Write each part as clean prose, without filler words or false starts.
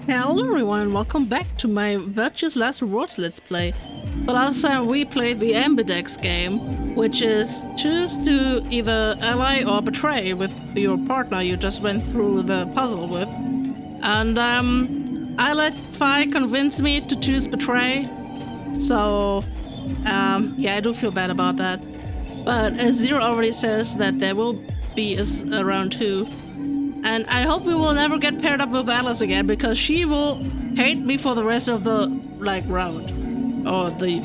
Hello everyone and welcome back to my Virtue's Last Rewards Let's Play. The last time we played the Ambidex game, which is choose to either ally or betray with your partner you just went through the puzzle with. And I let Fi convince me to choose betray. So yeah, I do feel bad about that. But Zero already says that there will be a round 2. And I hope we will never get paired up with Alice again, because she will hate me for the rest of the round, or the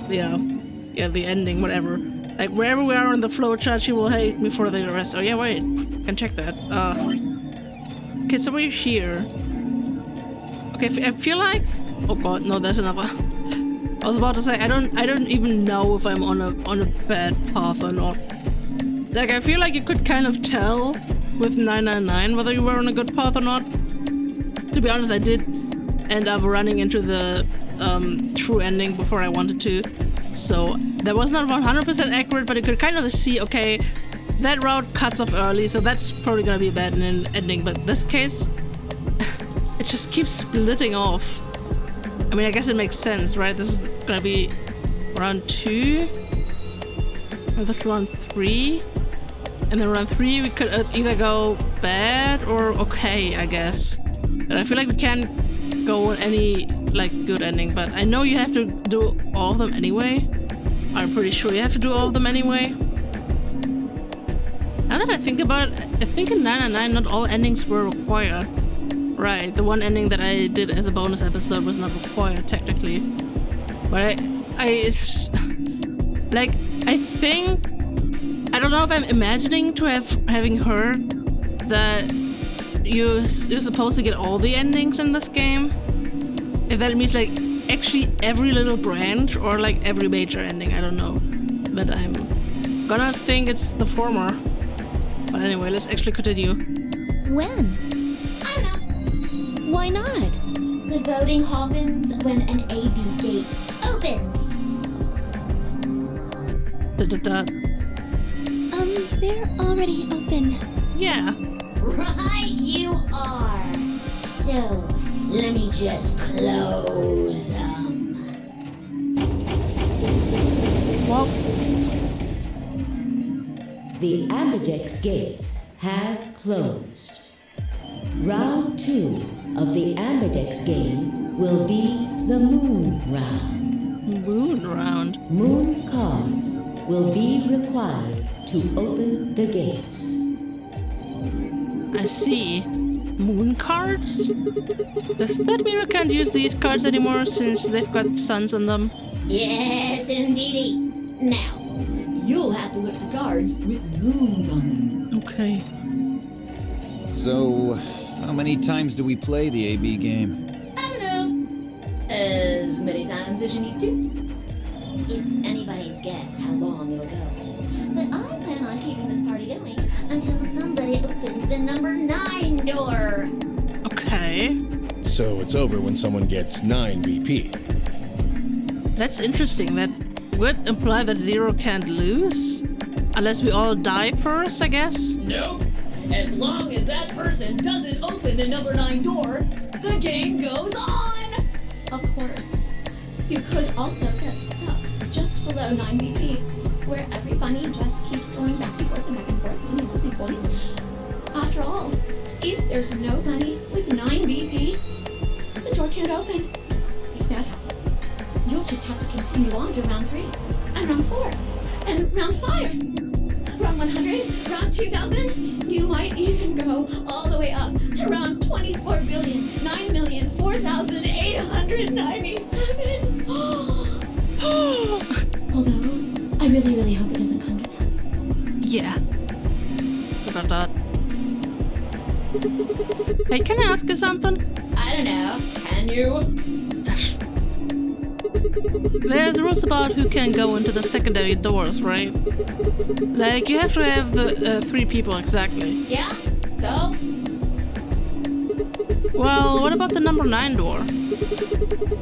ending, whatever. Like wherever we are on the flowchart, she will hate me for the rest. Oh yeah, wait, I can check that. Okay, so we're here. Okay, I feel like, oh god, no, there's another. I was about to say I don't even know if I'm on a bad path or not. Like I feel like you could kind of tell with 999 whether you were on a good path or not. To be honest, I did end up running into the true ending before I wanted to, so that was not 100% accurate, but you could kind of see, okay, that route cuts off early, so that's probably gonna be a bad ending. But this case, it just keeps splitting off. I mean, I guess it makes sense, right? This is gonna be round 2, and that's round 3. And then round 3 we could either go bad or okay, I guess. But I feel like we can't go on any good ending, but I know you have to do all of them anyway. I'm pretty sure you have to do all of them anyway. Now that I think about it, I think in 999 not all endings were required. Right, the one ending that I did as a bonus episode was not required technically. But I think, I don't know if I'm imagining to having heard that you're supposed to get all the endings in this game. If that means like actually every little branch or like every major ending, I don't know. But I'm gonna think it's the former. But anyway, let's actually continue. When? I don't know. Why not? The voting happens when an AB gate opens. They're already open. Yeah. Right, you are. So, let me just close them. Well, The Ambidex gates have closed. Round 2 of the Ambidex game will be the Moon Round. moon round. Moon cards will be required to open the gates. I see. Moon cards? Does that mean we can't use these cards anymore since they've got suns on them? Yes, indeedy. Now, you'll have to look for cards with moons on them. Okay. So, how many times do we play the AB game? I don't know. As many times as you need to. It's anybody's guess how long it'll go. But I plan on keeping this party going until somebody opens the number 9 door. Okay. So it's over when someone gets 9 BP. That's interesting. That would imply that Zero can't lose? Unless we all die first, I guess? Nope. As long as that person doesn't open the number 9 door, the game goes on! Of course, you could also get stuck just below 9 BP, where every bunny just keeps going back and forth and back and forth and losing points. After all, if there's no bunny with 9 BP, the door can't open. If that happens, you'll just have to continue on to round 3, and round 4, and round 5. Round 100, round 2000, you might even go all the way up to round 24,9,004,897. Although, I really, really hope it doesn't come to that. Yeah. Hey, can I ask you something? I don't know. Can you? There's rules about who can go into the secondary doors, right? Like, you have to have the 3 people exactly. Yeah? So? Well, what about the number 9 door?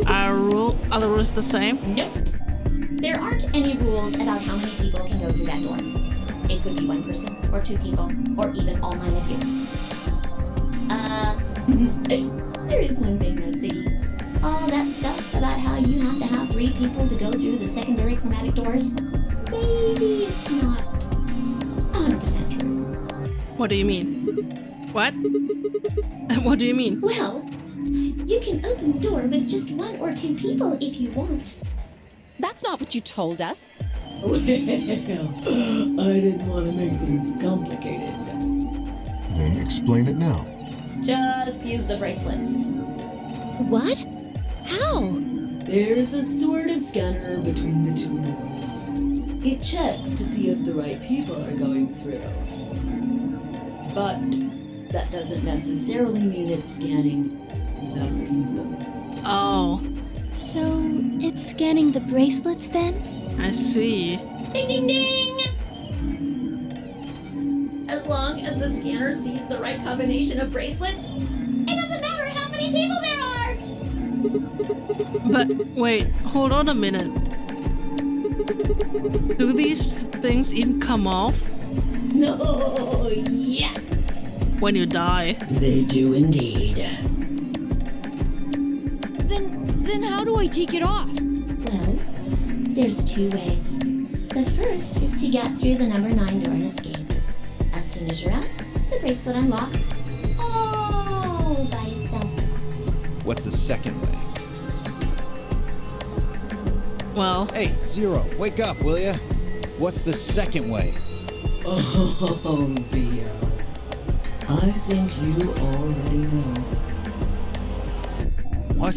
Are the rules the same? Nope. There aren't any rules about how many people can go through that door. It could be 1 person, or 2 people, or even all 9 of you. There is one thing though, Siggy. to go through the secondary chromatic doors, maybe it's not 100% true. What do you mean? What? What do you mean? Well, you can open the door with just 1 or 2 people if you want. That's not what you told us. Well, I didn't want to make things complicated. Then explain it now. Just use the bracelets. What? How? There's a sort of scanner between the 2 doors. It checks to see if the right people are going through. But that doesn't necessarily mean it's scanning the people. Oh, So, it's scanning the bracelets then? I see. Ding ding ding! As long as the scanner sees the right combination of bracelets, it doesn't matter how many people there are! But wait, hold on a minute. Do these things even come off No, yes! when you die? They do indeed. Then how do I take it off? Well, there's 2 ways. The first is to get through the number 9 door and escape. As soon as you're out, the bracelet unlocks all by itself. What's the second way? Well, Hey, Zero, wake up, will ya? What's the second way? Oh, Bio. I think you already know. What?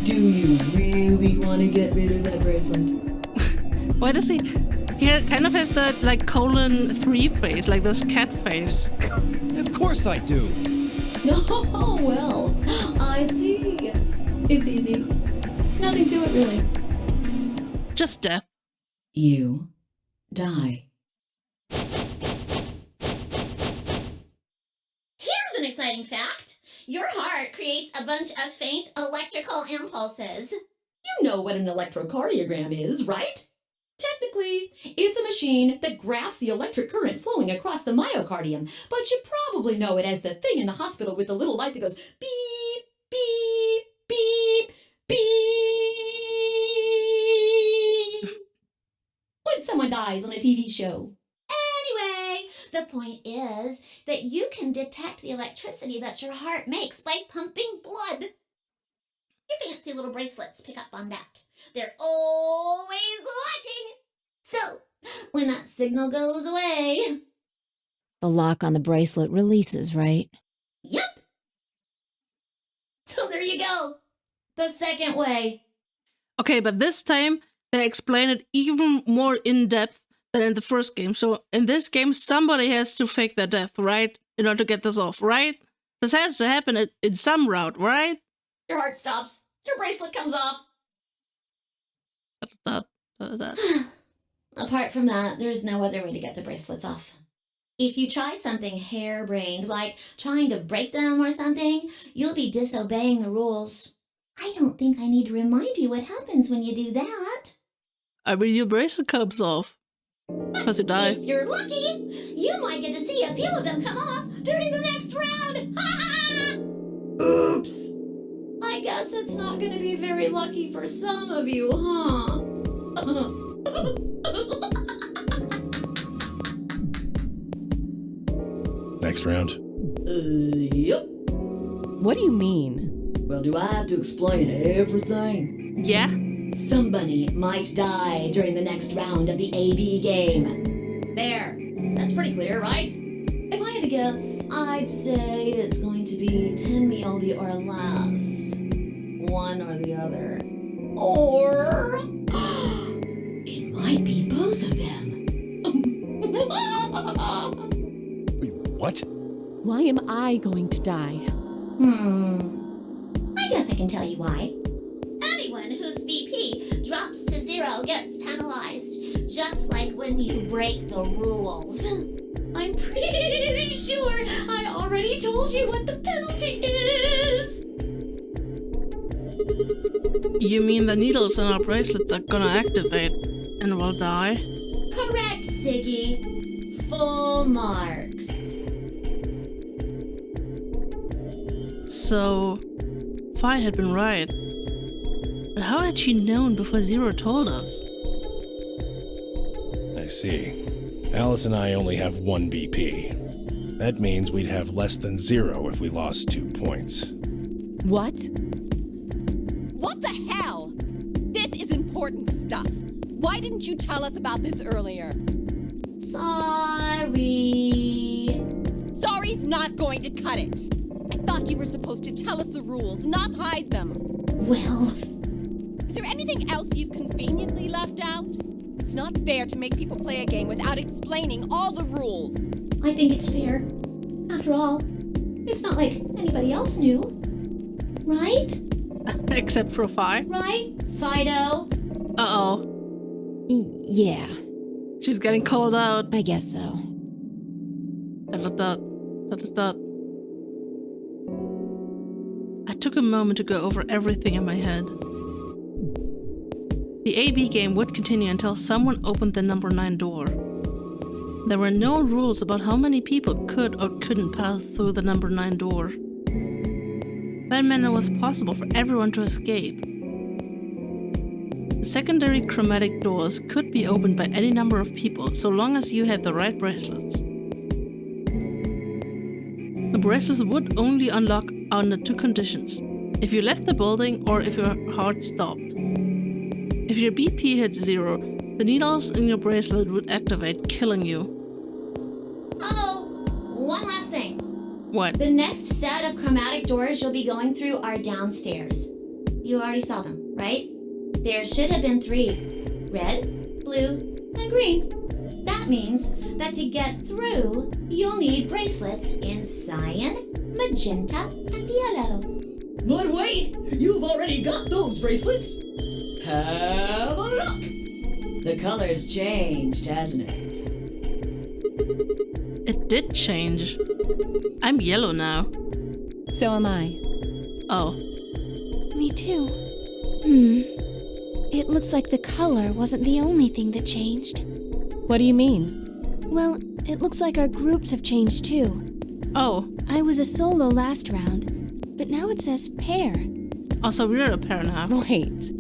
Do you really want to get rid of that bracelet? why does he kind of has that like :3 face, like this cat face. Of course I do. Oh, well, I see. It's easy. Nothing to it, really. Just death. You die. Here's an exciting fact. Your heart creates a bunch of faint electrical impulses. You know what an electrocardiogram is, right? Technically, it's a machine that graphs the electric current flowing across the myocardium, but you probably know it as the thing in the hospital with the little light that goes beep, beep, beep, beep. When someone dies on a TV show. Anyway, the point is that you can detect the electricity that your heart makes by pumping blood. Your fancy little bracelets pick up on that. They're always watching. So, when that signal goes away, The lock on the bracelet releases, right? yep. So there you go. The second way. Okay, but this time they explain it even more in depth than in the first game. So in this game, somebody has to fake their death, right? In order to get this off, right? This has to happen in some route, right? Your heart stops. Your bracelet comes off. That. Apart from that, there's no other way to get the bracelets off. If you try something harebrained, like trying to break them or something, you'll be disobeying the rules. I don't think I need to remind you what happens when you do that. I mean, your bracelet comes off. Because you die. If you're lucky, you might get to see a few of them come off during the next round. Oops. I guess it's not going to be very lucky for some of you, huh? Next round. Yep. What do you mean? Well, do I have to explain everything? Yeah? Somebody might die during the next round of the AB game. There. That's pretty clear, right? If I had to guess, I'd say it's going to be 10 Mialdi or less. One or the other. Or it might be both of them. Wait, what? Why am I going to die? I guess I can tell you why. Anyone whose BP drops to 0 gets penalized, just like when you break the rules. I'm pretty sure I already told you what the penalty is. You mean the needles in our bracelets are gonna activate and we'll die? Correct, Siggy. Full marks. So, Fi had been right. But how had she known before Zero told us? I see. Alice and I only have 1 BP. That means we'd have less than 0 if we lost 2 points. What? What the hell? This is important stuff. Why didn't you tell us about this earlier? Sorry. Sorry's not going to cut it. I thought you were supposed to tell us the rules, not hide them. Well, Is there anything else you've conveniently left out? It's not fair to make people play a game without explaining all the rules. I think it's fair. After all, it's not like anybody else knew. Right? Except for Fi. Right? Fido? Uh-oh. Yeah, She's getting called out. I guess so. That. I took a moment to go over everything in my head. The AB game would continue until someone opened the number 9 door. There were no rules about how many people could or couldn't pass through the number 9 door. That meant it was possible for everyone to escape. The secondary chromatic doors could be opened by any number of people so long as you had the right bracelets. The bracelets would only unlock under 2 conditions: if you left the building or if your heart stopped. If your BP hit 0, the needles in your bracelet would activate, killing you. Oh, one last thing. What? The next set of chromatic doors you'll be going through are downstairs. You already saw them, right? There should have been 3. Red, blue, and green. That means that to get through, you'll need bracelets in cyan, magenta, and yellow. But wait! You've already got those bracelets! Have a look! The color's changed, hasn't it? It did change. I'm yellow now. So am I. Oh. Me too. It looks like the color wasn't the only thing that changed. What do you mean? Well, it looks like our groups have changed too. Oh. I was a solo last round, but now it says pair. Also, we're a pair now. Wait.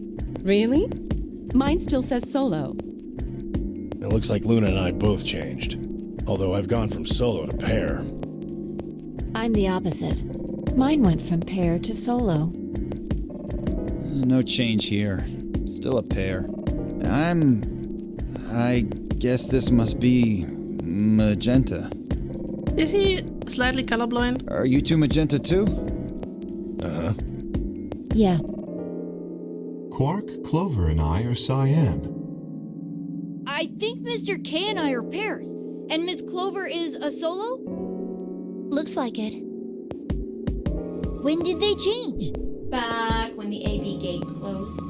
Really? Mine still says solo. It looks like Luna and I both changed. Although I've gone from solo to pair. I'm the opposite. Mine went from pair to solo. No change here. Still a pair. I guess this must be magenta. Is he slightly colorblind? Are you two magenta too? Uh-huh. Yeah. Quark, Clover, and I are cyan. I think Mr. K and I are pairs, and Miss Clover is a solo? Looks like it. When did they change? Back when the AB gates closed.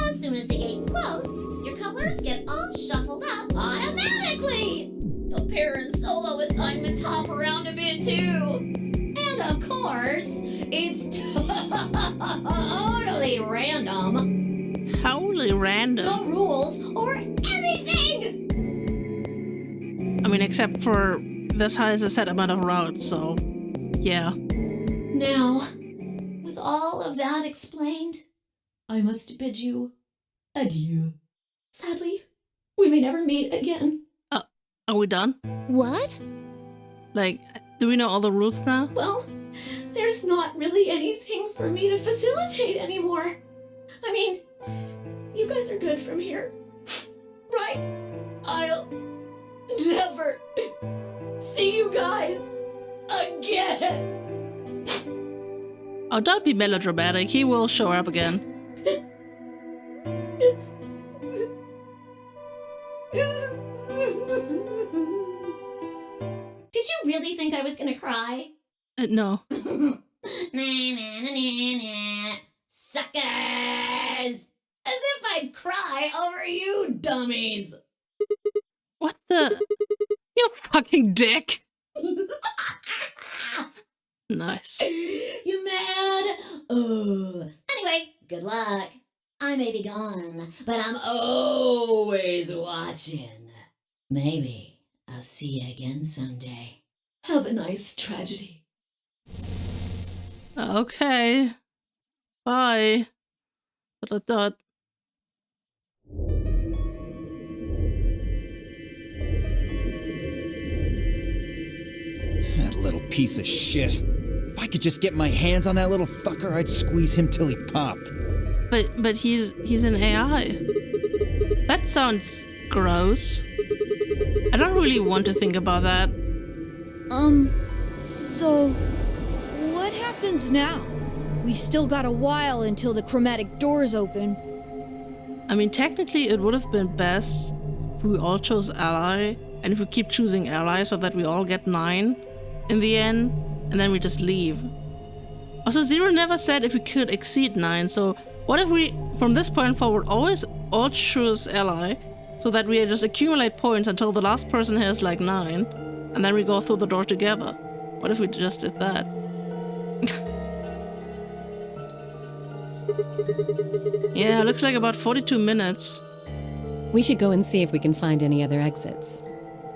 As soon as the gates close, your colors get all shuffled up automatically. The pair and solo assignments hop around a bit too. And of course, it's totally random. Totally random. No rules or anything! I mean, except for this has a set amount of routes, so yeah. Now, with all of that explained, I must bid you adieu. Sadly, we may never meet again. Are we done? What? Like, do we know all the rules now? Well, there's not really anything for me to facilitate anymore. I mean, you guys are good from here, right? I'll never see you guys again. Oh, don't be melodramatic. He will show up again. Did you really think I was gonna cry? No. Suckers! As if I'd cry over you dummies! What the? You fucking dick! Nice. You mad? Anyway, good luck. I may be gone, but I'm always watching. Maybe I'll see you again someday. Have a nice tragedy. Okay. Bye. Dot, dot, dot. That little piece of shit. If I could just get my hands on that little fucker, I'd squeeze him till he popped. But he's an AI. That sounds gross. I don't really want to think about that. So what happens now? We've still got a while until the chromatic doors open. I mean, technically it would have been best if we all chose ally, and if we keep choosing ally so that we all get 9 in the end, and then we just leave. Also, Zero never said if we could exceed 9, so what if we, from this point forward, always all choose ally, so that we just accumulate points until the last person has like 9, and then we go through the door together? What if we just did that? Yeah, looks like about 42 minutes. We should go and see if we can find any other exits.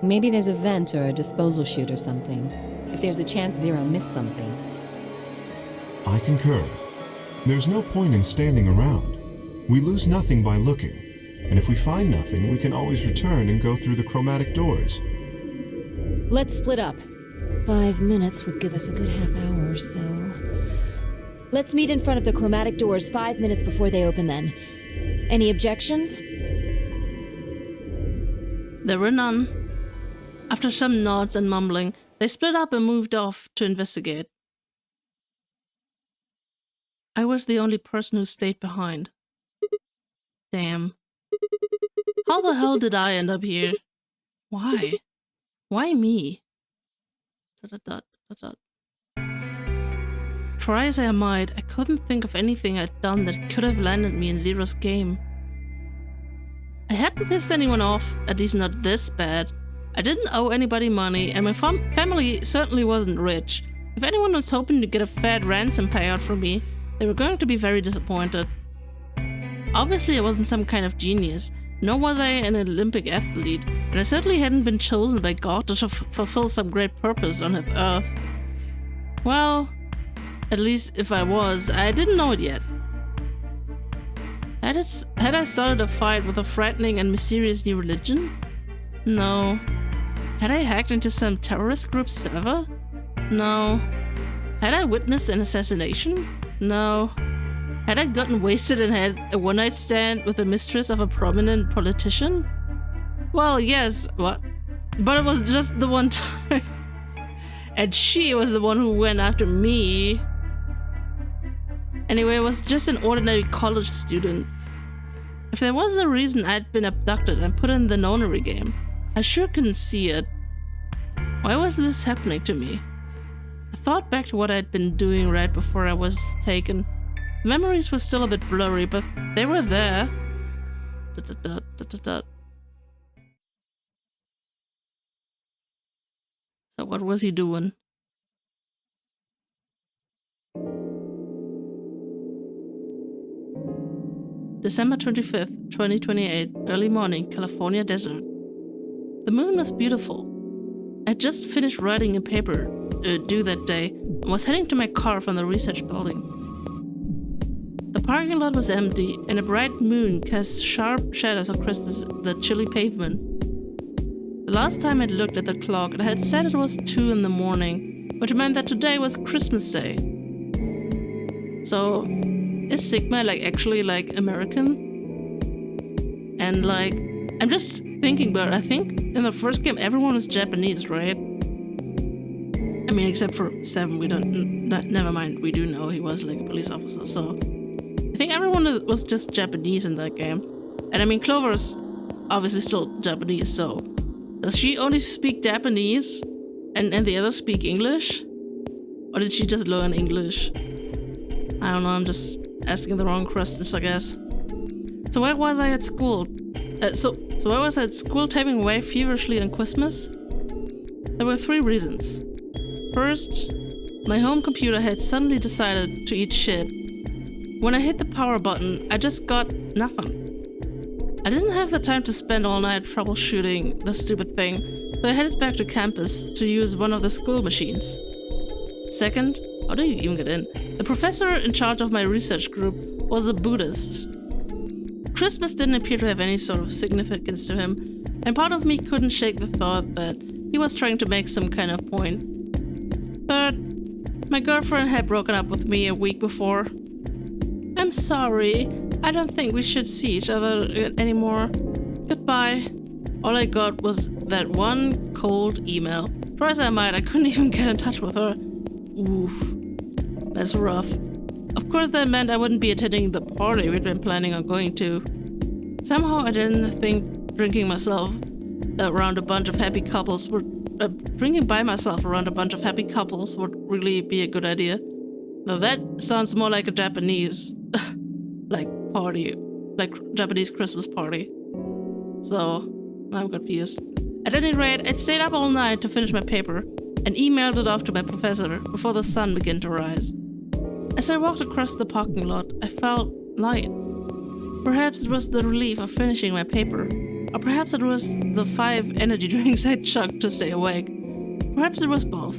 Maybe there's a vent or a disposal chute or something. If there's a chance Zero missed something. I concur. There's no point in standing around. We lose nothing by looking, and if we find nothing, we can always return and go through the chromatic doors. Let's split up. 5 minutes would give us a good half hour or so. Let's meet in front of the chromatic doors 5 minutes before they open then. Any objections? There were none. After some nods and mumbling, they split up and moved off to investigate. I was the only person who stayed behind. Damn. How the hell did I end up here? Why? Why me? Try as I might, I couldn't think of anything I'd done that could have landed me in Zero's game. I hadn't pissed anyone off, at least not this bad. I didn't owe anybody money, and my family certainly wasn't rich. If anyone was hoping to get a fat ransom payout from me, they were going to be very disappointed. Obviously, I wasn't some kind of genius, nor was I an Olympic athlete, and I certainly hadn't been chosen by God to fulfill some great purpose on Earth. Well, at least if I was, I didn't know it yet. Had I started a fight with a frightening and mysterious new religion? No. Had I hacked into some terrorist group's server? No. Had I witnessed an assassination? No. Had I gotten wasted and had a one-night stand with the mistress of a prominent politician? Well, yes, what? But it was just the one time. And she was the one who went after me. Anyway, I was just an ordinary college student. If there was a reason I'd been abducted and put in the nonary game, I sure couldn't see it. Why was this happening to me? I thought back to what I'd been doing right before I was taken. The memories were still a bit blurry, but they were there. So what was he doing? December 25th, 2028, early morning, California desert. The moon was beautiful. I'd just finished writing a paper due that day and was heading to my car from the research building. The parking lot was empty and a bright moon cast sharp shadows across the chilly pavement. The last time I'd looked at the clock, it had said it was 2 in the morning, which meant that today was Christmas Day. So, is Sigma actually American? And I'm just thinking, but I think in the first game everyone was Japanese, right? I mean, except for 7, we don't. Never mind, we do know he was a police officer. So I think everyone was just Japanese in that game. And I mean, Clover's obviously still Japanese. So does she only speak Japanese, and the others speak English, or did she just learn English? I don't know. I'm just asking the wrong questions, I guess. So where was I at school? So I was at school typing away feverishly on Christmas. There were 3 reasons. First, my home computer had suddenly decided to eat shit. When I hit the power button, I just got nothing. I didn't have the time to spend all night troubleshooting the stupid thing, so I headed back to campus to use one of the school machines. Second, how do you even get in? The professor in charge of my research group was a Buddhist. Christmas didn't appear to have any sort of significance to him, and part of me couldn't shake the thought that he was trying to make some kind of point. Third, my girlfriend had broken up with me a week before. I'm sorry. I don't think we should see each other anymore. Goodbye. All I got was that one cold email. Try as I might, I couldn't even get in touch with her. Oof. That's rough. Of course, that meant I wouldn't be attending the party we'd been planning on going to. Somehow, I didn't think drinking by myself around a bunch of happy couples would really be a good idea. Though that sounds more like a Japanese, party, like Japanese Christmas party. So, I'm confused. At any rate, I stayed up all night to finish my paper and emailed it off to my professor before the sun began to rise. As I walked across the parking lot, I felt light. Perhaps it was the relief of finishing my paper, or perhaps it was the 5 energy drinks I chugged to stay awake. Perhaps it was both.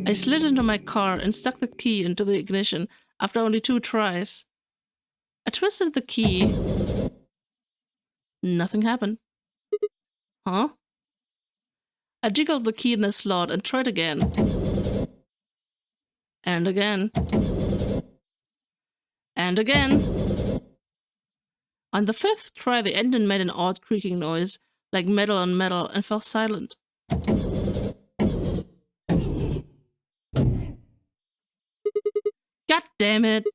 I slid into my car and stuck the key into the ignition after only 2 tries. I twisted the key. Nothing happened. Huh? I jiggled the key in the slot and tried again. And again. And again. On the 5th try, the engine made an odd creaking noise, like metal on metal, and fell silent. God damn it!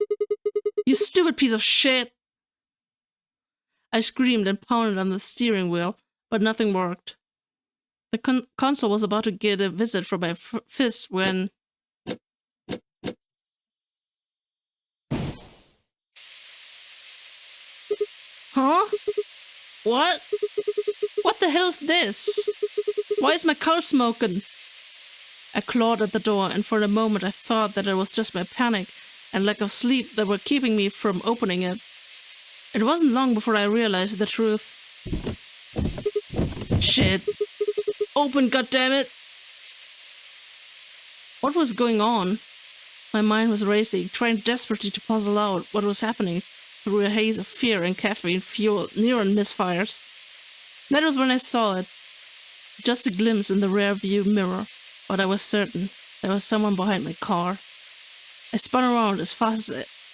You stupid piece of shit! I screamed and pounded on the steering wheel, but nothing worked. The console was about to get a visit from my fist when... Huh? What? What the hell is this? Why is my car smoking? I clawed at the door, and for a moment I thought that it was just my panic and lack of sleep that were keeping me from opening it. It wasn't long before I realized the truth. Shit. Open, goddammit! What was going on? My mind was racing, trying desperately to puzzle out what was happening through a haze of fear and caffeine-fueled neuron misfires. That was when I saw it. Just a glimpse in the rear-view mirror, but I was certain there was someone behind my car. I spun around as fast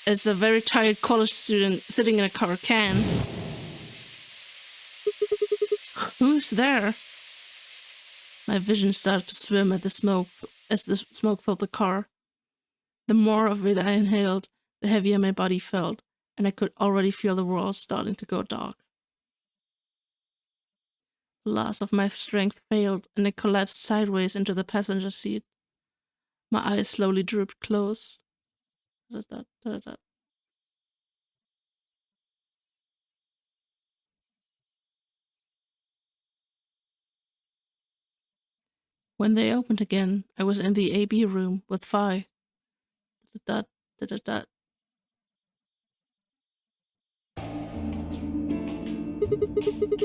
as a very tired college student sitting in a car can. Who's there? My vision started to swim at the smoke as the smoke filled the car. The more of it I inhaled, the heavier my body felt, and I could already feel the world starting to go dark. The last of my strength failed, and I collapsed sideways into the passenger seat. My eyes slowly drooped close. When they opened again, I was in the AB room with Phi.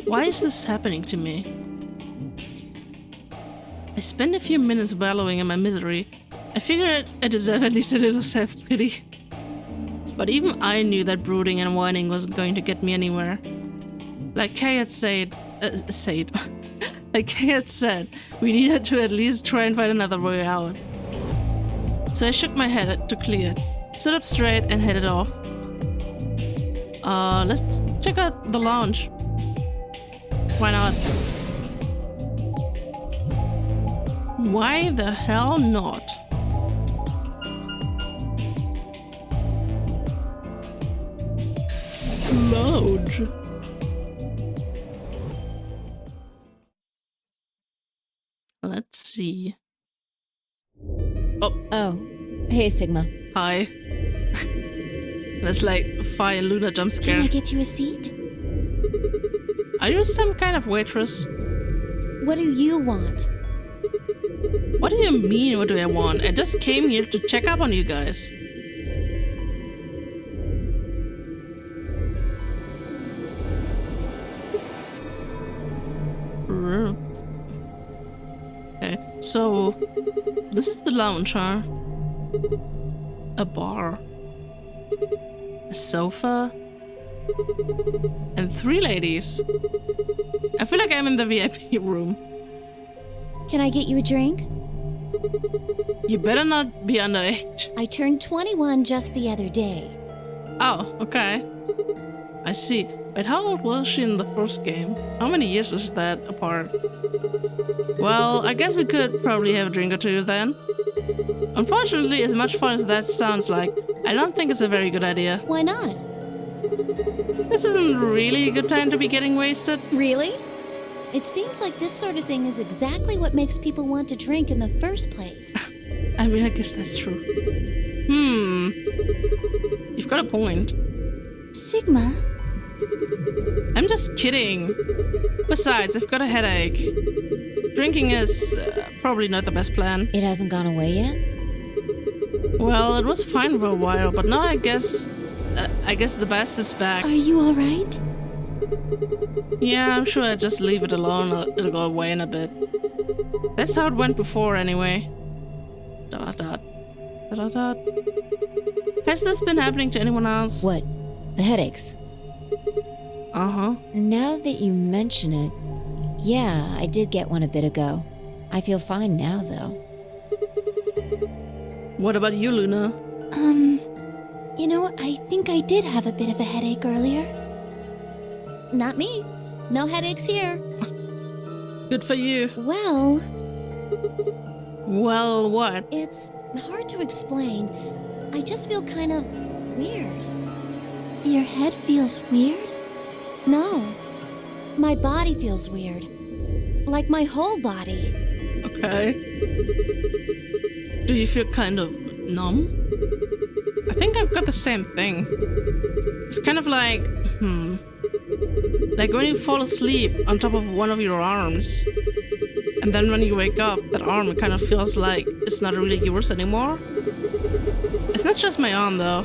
Why is this happening to me? I spent a few minutes wallowing in my misery. I figured I deserve at least a little self-pity. But even I knew that brooding and whining wasn't going to get me anywhere. Like Kay had said, we needed to at least try and find another way out. So I shook my head to clear it, stood up straight, and headed off. Let's check out the lounge. Why not? Why the hell not? Lounge. Let's see. Oh. Hey, Sigma. Hi. That's like Phi and Luna jump scare. Can I get you a seat? Are you some kind of waitress? What do you want? What do you mean, what do I want? I just came here to check up on you guys. Okay, so this is the lounge, huh? A bar. A sofa. And 3 ladies. I feel like I'm in the VIP room. Can I get you a drink? You better not be underage. I turned 21 just the other day. Oh, okay. I see. Wait, how old was she in the first game? How many years is that apart? Well, I guess we could probably have a drink or two then. Unfortunately, as much fun as that sounds like, I don't think it's a very good idea. Why not? This isn't really a good time to be getting wasted. Really? It seems like this sort of thing is exactly what makes people want to drink in the first place. I mean, I guess that's true. You've got a point. Sigma? I'm just kidding. Besides, I've got a headache. Drinking is probably not the best plan. It hasn't gone away yet? Well, it was fine for a while, but now I guess the best is back. Are you alright? Yeah, I'm sure I'll just leave it alone. It'll go away in a bit. That's how it went before, anyway. Dot dot. Dot dot. Has this been happening to anyone else? What? The headaches? Uh-huh. Now that you mention it, yeah, I did get one a bit ago. I feel fine now, though. What about you, Luna? You know, I think I did have a bit of a headache earlier. Not me. No headaches here. Good for you. Well, what? it's hard to explain. I just feel kind of weird. Your head feels weird? No. My body feels weird. Like my whole body. Okay. Do you feel kind of numb? I think I've got the same thing. It's kind of like, like when you fall asleep on top of one of your arms, and then when you wake up, that arm kind of feels like it's not really yours anymore. It's not just my arm though.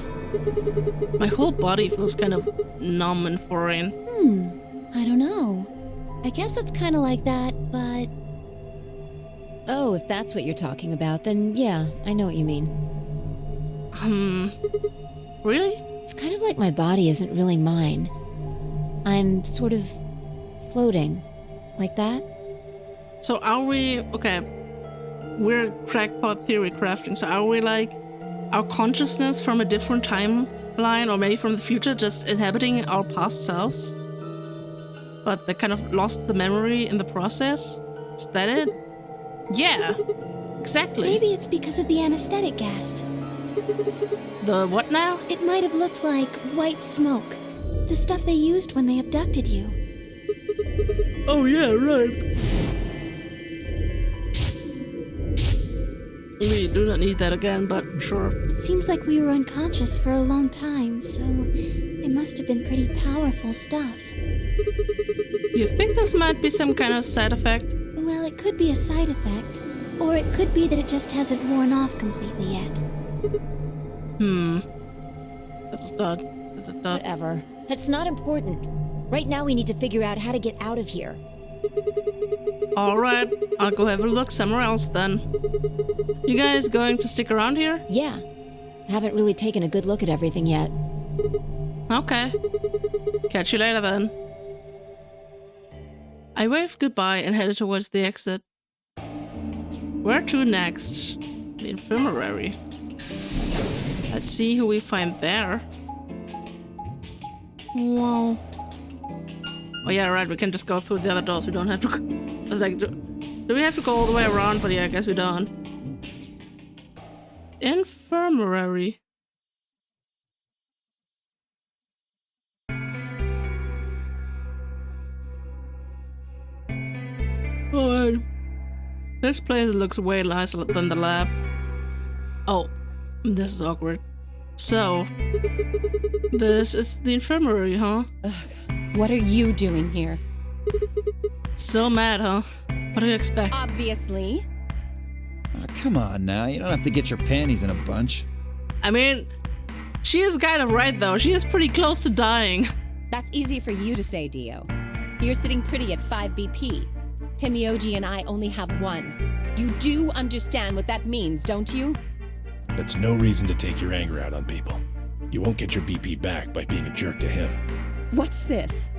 My whole body feels kind of numb and foreign. I don't know. I guess it's kind of like that, but... Oh, if that's what you're talking about, then yeah, I know what you mean. Really? It's kind of like my body isn't really mine. I'm sort of floating. Like that? So are we... Okay. We're crackpot theory crafting, so are we like our consciousness from a different timeline or maybe from the future just inhabiting our past selves? But they kind of lost the memory in the process? Is that it? Yeah, exactly. Maybe it's because of the anesthetic gas. The what now? It might have looked like white smoke. The stuff they used when they abducted you. Oh yeah, right. We do not need that again, but sure. It seems like we were unconscious for a long time, so it must have been pretty powerful stuff. You think this might be some kind of side effect? Well, it could be a side effect, or it could be that it just hasn't worn off completely yet. Whatever. That's not important. Right now we need to figure out how to get out of here. Alright, I'll go have a look somewhere else then. You guys going to stick around here? Yeah. Haven't really taken a good look at everything yet. Okay. Catch you later then. I waved goodbye and headed towards the exit. Where to next? The infirmary. Let's see who we find there. Whoa. Oh yeah, right, we can just go through the other doors. We don't have to go. I was like, do we have to go all the way around? But yeah, I guess we don't. Infirmary. Alright. This place looks way nicer than the lab. Oh, this is awkward. So, this is the infirmary, huh? Ugh, what are you doing here? So mad, huh? What do you expect? Obviously. Oh, come on now, you don't have to get your panties in a bunch. I mean, she is kind of right though. She is pretty close to dying. That's easy for you to say, Dio. You're sitting pretty at 5 BP. Temioji and I only have 1. You do understand what that means, don't you? That's no reason to take your anger out on people. You won't get your BP back by being a jerk to him. What's this?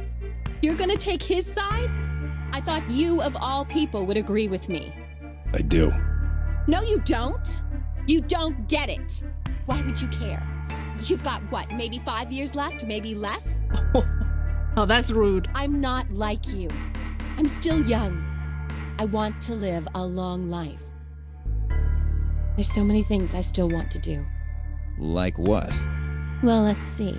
You're gonna take his side? I thought you, of all people, would agree with me. I do. No, you don't. You don't get it. Why would you care? You've got what, maybe 5 years left, maybe less? Oh, that's rude. I'm not like you. I'm still young. I want to live a long life. There's so many things I still want to do. Like what? Well, let's see.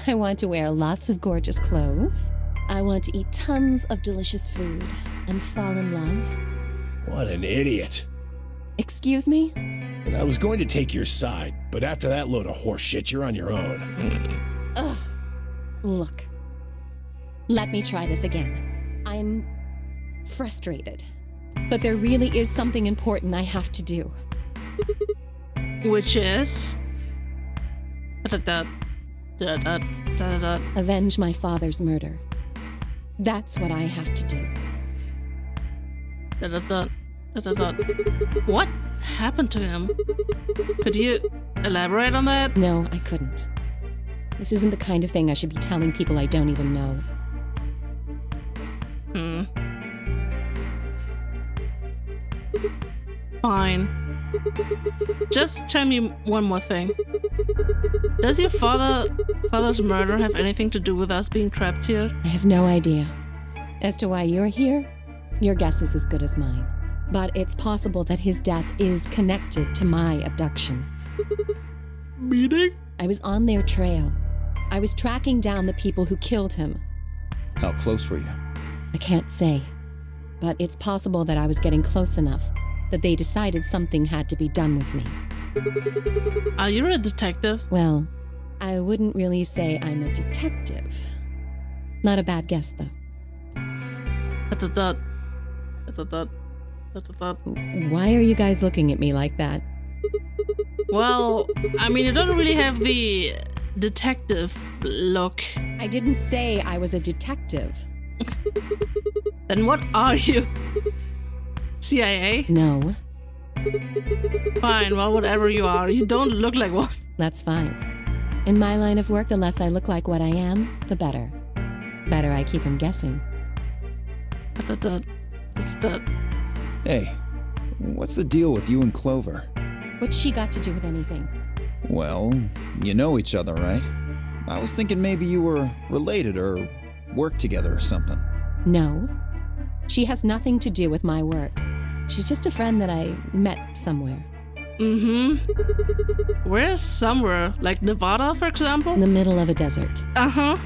I want to wear lots of gorgeous clothes. I want to eat tons of delicious food and fall in love. What an idiot. Excuse me? And I was going to take your side, but after that load of horse shit, you're on your own. Ugh. Look. Let me try this again. I'm frustrated. But there really is something important I have to do. Which is... Avenge my father's murder. That's what I have to do. What happened to him? Could you elaborate on that? No, I couldn't. This isn't the kind of thing I should be telling people I don't even know. Fine. Just tell me one more thing. Does your father's murder have anything to do with us being trapped here? I have no idea. As to why you're here, your guess is as good as mine. But it's possible that his death is connected to my abduction. Meaning? I was on their trail. I was tracking down the people who killed him. How close were you? I can't say. But it's possible that I was getting close enough that they decided something had to be done with me. Are you a detective? Well, I wouldn't really say I'm a detective. Not a bad guess, though. Why are you guys looking at me like that? Well, I mean, you don't really have the detective look. I didn't say I was a detective. Then what are you? CIA? No. Fine, well, whatever you are, you don't look like one. That's fine. In my line of work, the less I look like what I am, the better. Better I keep him guessing. Hey, what's the deal with you and Clover? What's she got to do with anything? Well, you know each other, right? I was thinking maybe you were related or worked together or something. No. She has nothing to do with my work. She's just a friend that I met somewhere. Where's somewhere? Like Nevada, for example? In the middle of a desert. Uh-huh.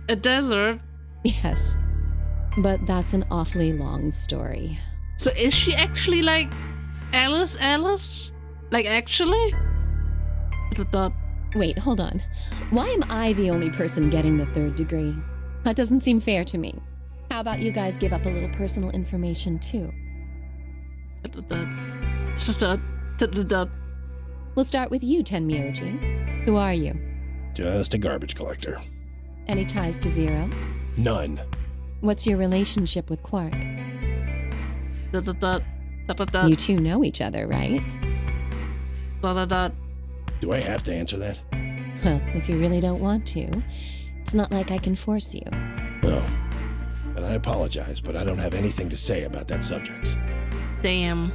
A desert? Yes. But that's an awfully long story. So is she actually like Alice? Like actually? Wait, hold on. Why am I the only person getting the 3rd degree? That doesn't seem fair to me. How about you guys give up a little personal information too? We'll start with you, Tenmyoji. Who are you? Just a garbage collector. Any ties to Zero? None. What's your relationship with Quark? You two know each other, right? Do I have to answer that? Well, if you really don't want to, it's not like I can force you. No. And I apologize, but I don't have anything to say about that subject. Damn.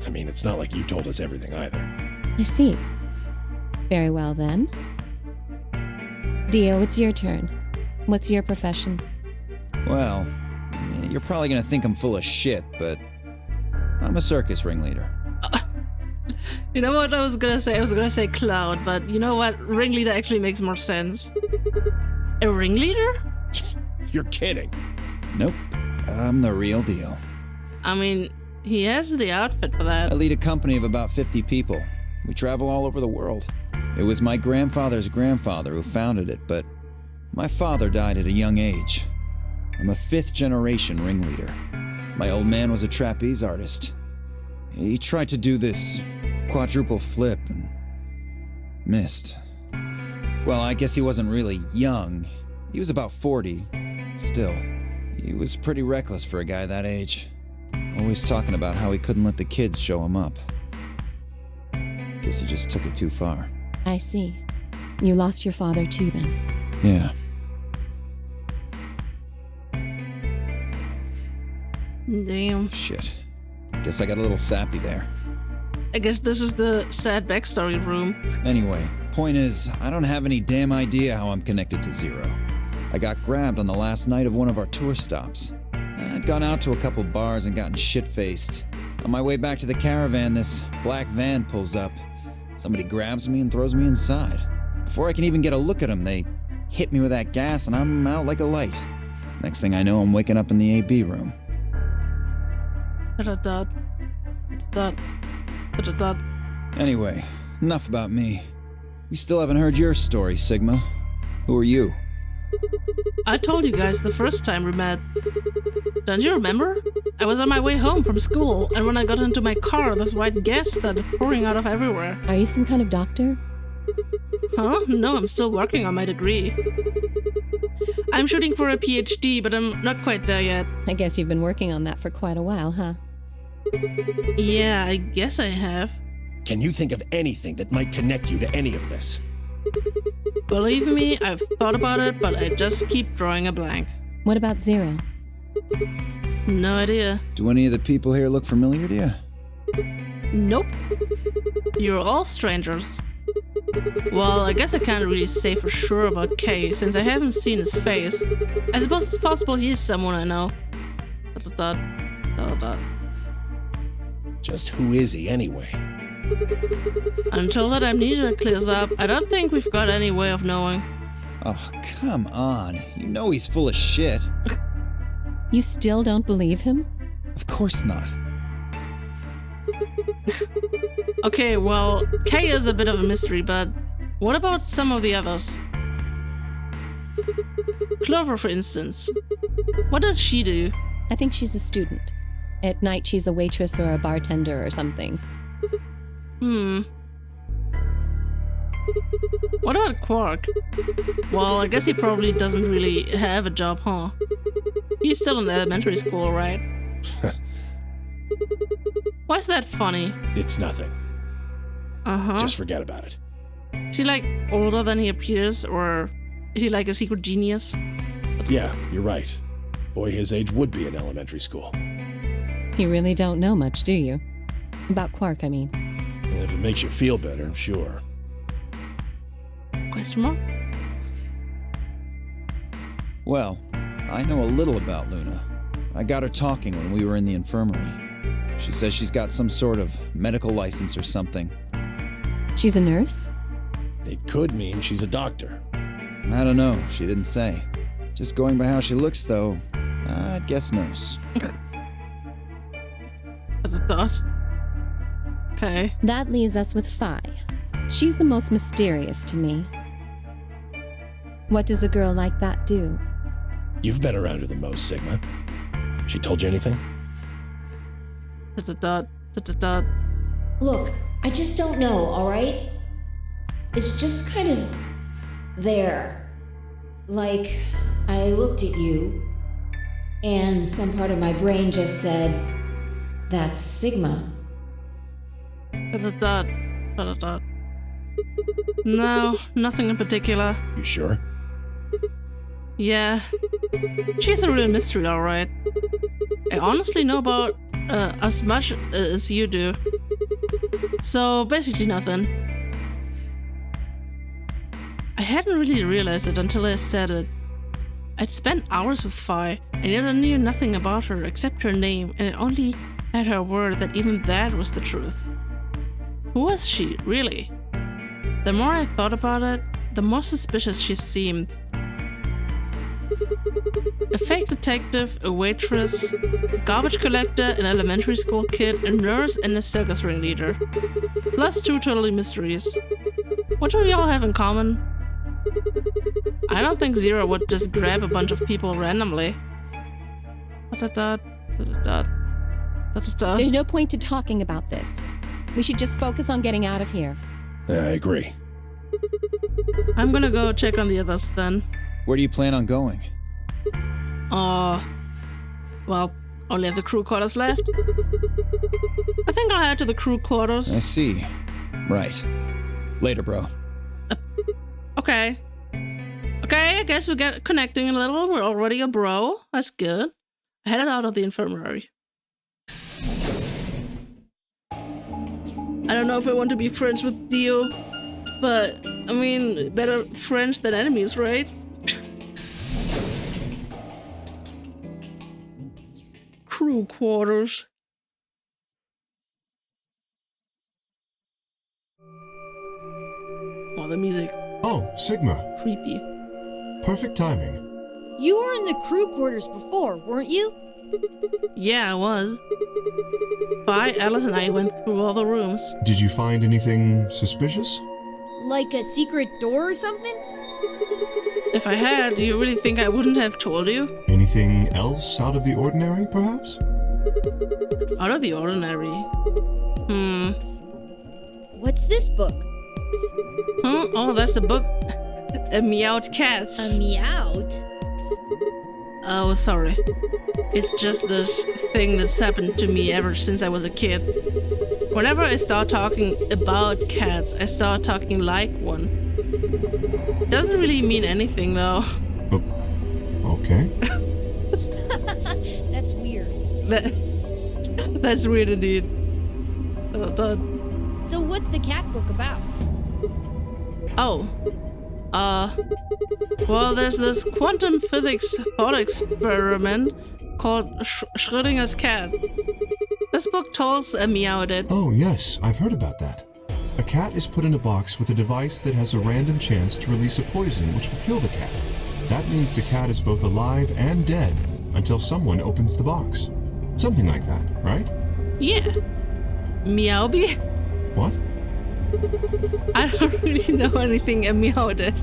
I mean, it's not like you told us everything either. I see. Very well, then. Dio, it's your turn. What's your profession? Well, you're probably gonna think I'm full of shit, but I'm a circus ringleader. You know what I was gonna say? I was gonna say clown, but you know what? Ringleader actually makes more sense. A ringleader? You're kidding. Nope. I'm the real deal. I mean, he has the outfit for that. I lead a company of about 50 people. We travel all over the world. It was my grandfather's grandfather who founded it, but my father died at a young age. I'm a 5th-generation ringleader. My old man was a trapeze artist. He tried to do this quadruple flip and missed. Well, I guess he wasn't really young. He was about 40. Still, he was pretty reckless for a guy that age. Always talking about how he couldn't let the kids show him up. Guess he just took it too far. I see. You lost your father too, then. Yeah. Damn. Shit. Guess I got a little sappy there. I guess this is the sad backstory room. Anyway, point is, I don't have any damn idea how I'm connected to Zero. I got grabbed on the last night of one of our tour stops. I'd gone out to a couple bars and gotten shit-faced. On my way back to the caravan, this black van pulls up. Somebody grabs me and throws me inside. Before I can even get a look at them, they hit me with that gas and I'm out like a light. Next thing I know, I'm waking up in the AB room. Anyway, enough about me. We still haven't heard your story, Sigma. Who are you? I told you guys the first time we met. Don't you remember? I was on my way home from school, and when I got into my car, this white gas started pouring out of everywhere. Are you some kind of doctor? Huh? No, I'm still working on my degree. I'm shooting for a PhD, but I'm not quite there yet. I guess you've been working on that for quite a while, huh? Yeah, I guess I have. Can you think of anything that might connect you to any of this? Believe me, I've thought about it, but I just keep drawing a blank. What about Zero? No idea. Do any of the people here look familiar to you? Nope. You're all strangers. Well, I guess I can't really say for sure about Kay, since I haven't seen his face. I suppose it's possible he's someone I know. Just who is he anyway? Until that amnesia clears up, I don't think we've got any way of knowing. Oh, come on. You know he's full of shit. You still don't believe him? Of course not. Okay, well, Kay is a bit of a mystery, but what about some of the others? Clover, for instance. What does she do? I think she's a student. At night, she's a waitress or a bartender or something. What about Quark? Well, I guess he probably doesn't really have a job, huh? He's still in elementary school, right? Why is that funny? It's nothing. Just forget about it. Is he like older than he appears, or is he like a secret genius? Yeah, you're right. Boy his age would be in elementary school. You really don't know much, do you? About Quark, I mean. And if it makes you feel better, sure. Question mark? Well, I know a little about Luna. I got her talking when we were in the infirmary. She says she's got some sort of medical license or something. She's a nurse? It could mean she's a doctor. I don't know, she didn't say. Just going by how she looks, though, I'd guess nurse. Okay. That leaves us with Phi. She's the most mysterious to me. What does a girl like that do? You've been around her the most, Sigma. She told you anything? Look, I just don't know, alright? It's just kind of there. Like, I looked at you, and some part of my brain just said, that's Sigma. No, nothing in particular. You sure? Yeah. She's a real mystery, alright. I honestly know about as much as you do. So, basically nothing. I hadn't really realized it until I said it. I'd spent hours with Phi, and yet I knew nothing about her except her name, and I only had her word that even that was the truth. Who was she, really? The more I thought about it, the more suspicious she seemed. A fake detective, a waitress, a garbage collector, an elementary school kid, a nurse, and a circus ringleader. Plus 2 totally mysteries. What do we all have in common? I don't think Zero would just grab a bunch of people randomly. There's no point to talking about this. We should just focus on getting out of here. I agree. I'm gonna go check on the others then. Where do you plan on going? Well, only have the crew quarters left. I think I'll head to the crew quarters. I see. Right. Later, bro. Okay. Okay, I guess we get connecting a little. We're already a bro. That's good. I headed out of the infirmary. I don't know if I want to be friends with Dio, but I mean, better friends than enemies, right? Crew quarters. Oh, the music. Oh, Sigma. Creepy. Perfect timing. You were in the crew quarters before, weren't you? Yeah, I was. Bye, Alice and I went through all the rooms. Did you find anything suspicious? Like a secret door or something? If I had, do you really think I wouldn't have told you? Anything else out of the ordinary, perhaps? Out of the ordinary? What's this book? Huh? Oh, that's the book. A Meowed Cats. A meowed? Oh, sorry. It's just this thing that's happened to me ever since I was a kid. Whenever I start talking about cats, I start talking like one. Doesn't really mean anything, though. Okay. That's weird. That's weird indeed. So what's the cat book about? Well, there's this quantum physics thought experiment called Schrödinger's cat. This book tells Meowed it. Oh, yes, I've heard about that. A cat is put in a box with a device that has a random chance to release a poison which will kill the cat. That means the cat is both alive and dead until someone opens the box. Something like that, right? Yeah. Meowby? What? I don't really know anything Meowed it.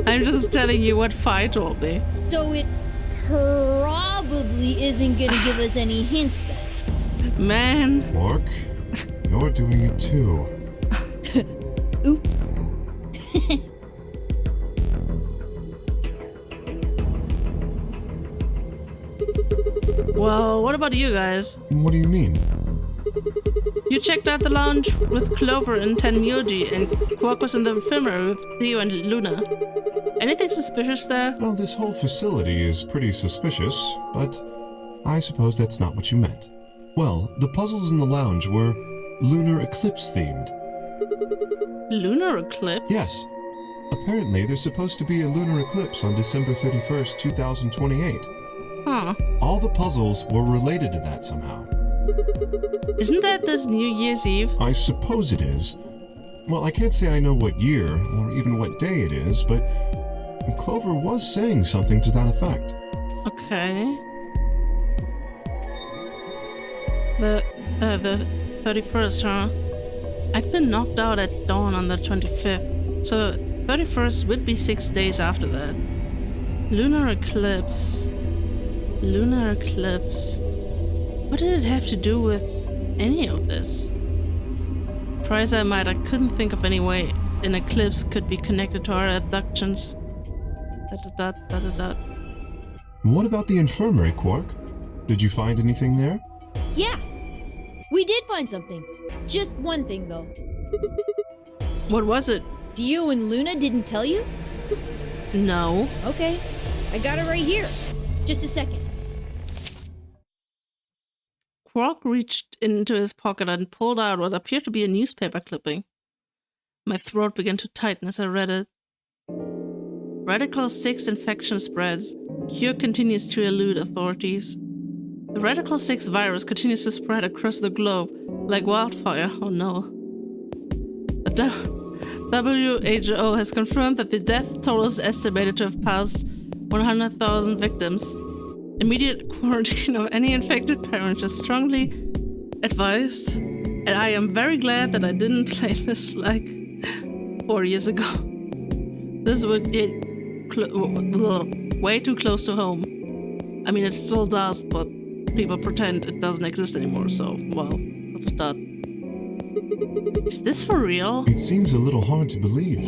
I'm just telling you what Fi told me. So it probably isn't gonna give us any hints then. Man. Quark, you're doing it too. Oops. Well, what about you guys? What do you mean? You checked out the lounge with Clover and Tenmyoji, and Quark was in the infirmary with Theo and Luna. Anything suspicious there? Well, this whole facility is pretty suspicious, but I suppose that's not what you meant. Well, the puzzles in the lounge were lunar eclipse themed. Lunar eclipse? Yes. Apparently, there's supposed to be a lunar eclipse on December 31st, 2028. Huh. All the puzzles were related to that somehow. Isn't that this New Year's Eve? I suppose it is. Well, I can't say I know what year or even what day it is, but Clover was saying something to that effect. Okay. The 31st, huh? I'd been knocked out at dawn on the 25th, so the 31st would be 6 days after that. Lunar eclipse. Lunar eclipse. What did it have to do with any of this? Try as I might, I couldn't think of any way an eclipse could be connected to our abductions. What about the infirmary, Quark? Did you find anything there? Yeah, we did find something. Just one thing, though. What was it? Dio and Luna didn't tell you? No. Okay, I got it right here. Just a second. Quark reached into his pocket and pulled out what appeared to be a newspaper clipping. My throat began to tighten as I read it. Radical 6 infection spreads. Cure continues to elude authorities. The Radical 6 virus continues to spread across the globe like wildfire. Oh no. The WHO has confirmed that the death toll is estimated to have passed 100,000 victims. Immediate quarantine of any infected parent is strongly advised, and I am very glad that I didn't play this like 4 years ago. This would get way too close to home. I mean, it still does, but people pretend it doesn't exist anymore, so, well, that. Is this for real? It seems a little hard to believe.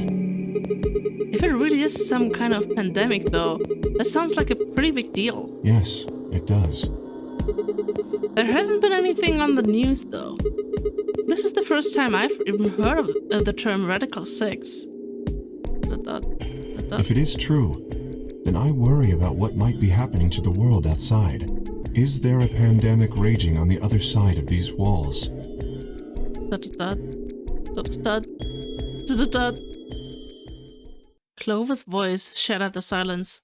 If it really is some kind of pandemic, though, that sounds like a pretty big deal. Yes, it does. There hasn't been anything on the news, though. This is the first time I've even heard of the term Radical 6. If it is true, then I worry about what might be happening to the world outside. Is there a pandemic raging on the other side of these walls? Clover's voice shattered the silence.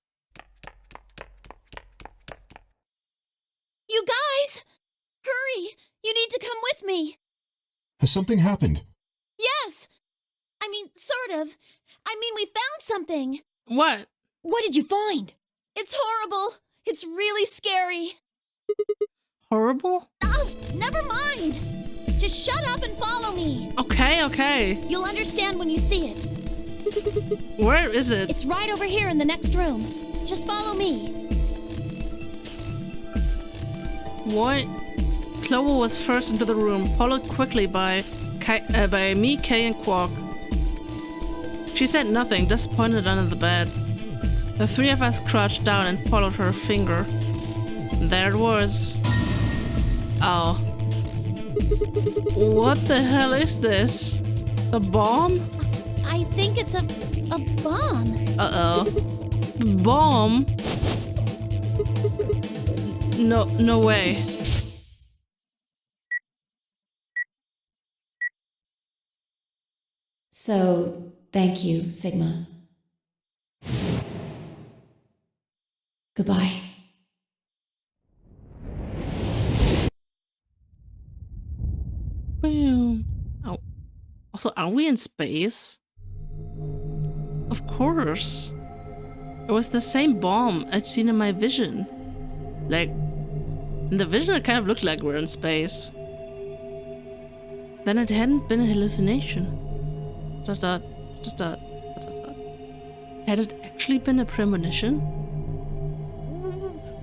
You guys! Hurry! You need to come with me! Has something happened? Yes! I mean, sort of. I mean, we found something! What? What did you find? It's horrible! It's really scary! Horrible? Oh, never mind! Just shut up and follow me! Okay. You'll understand when you see it. Where is it? It's right over here in the next room. Just follow me. What? Clover was first into the room, followed quickly by me, Kay, and Quark. She said nothing, just pointed under the bed. The three of us crouched down and followed her finger. And there it was. Oh. What the hell is this? A bomb? I think it's a bomb. Uh-oh. Bomb? No way. So, thank you, Sigma. Goodbye. Boom. Oh. Also, are we in space? Of course. It was the same bomb I'd seen in my vision. Like, in the vision it kind of looked like we're in space. Then it hadn't been a hallucination. Had it actually been a premonition?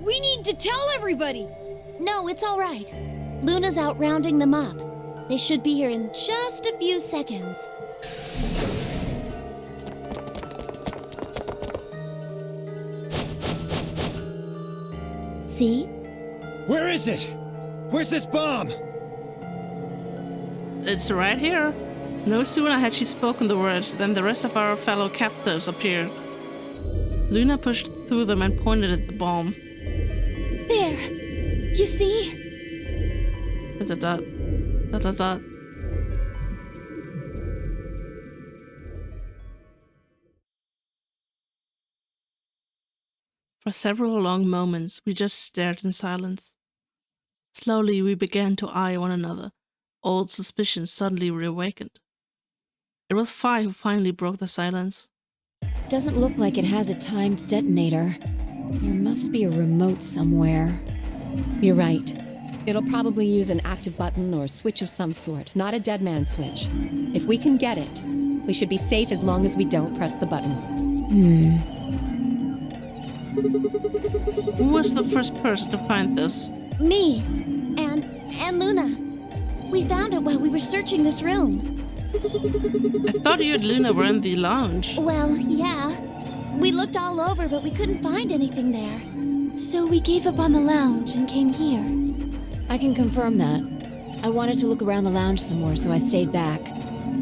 We need to tell everybody! No, it's all right. Luna's out rounding them up. They should be here in just a few seconds. See? Where is it? Where's this bomb? It's right here. No sooner had she spoken the words than the rest of our fellow captives appeared. Luna pushed through them and pointed at the bomb. There! You see? For several long moments, we just stared in silence. Slowly, we began to eye one another. Old suspicions suddenly reawakened. It was Fi who finally broke the silence. Doesn't look like it has a timed detonator. There must be a remote somewhere. You're right. It'll probably use an active button or switch of some sort, not a dead man switch. If we can get it, we should be safe as long as we don't press the button. Who was the first person to find this? Me. And Luna. We found it while we were searching this room. I thought you and Luna were in the lounge. Well, yeah. We looked all over, but we couldn't find anything there. So we gave up on the lounge and came here. I can confirm that. I wanted to look around the lounge some more, so I stayed back.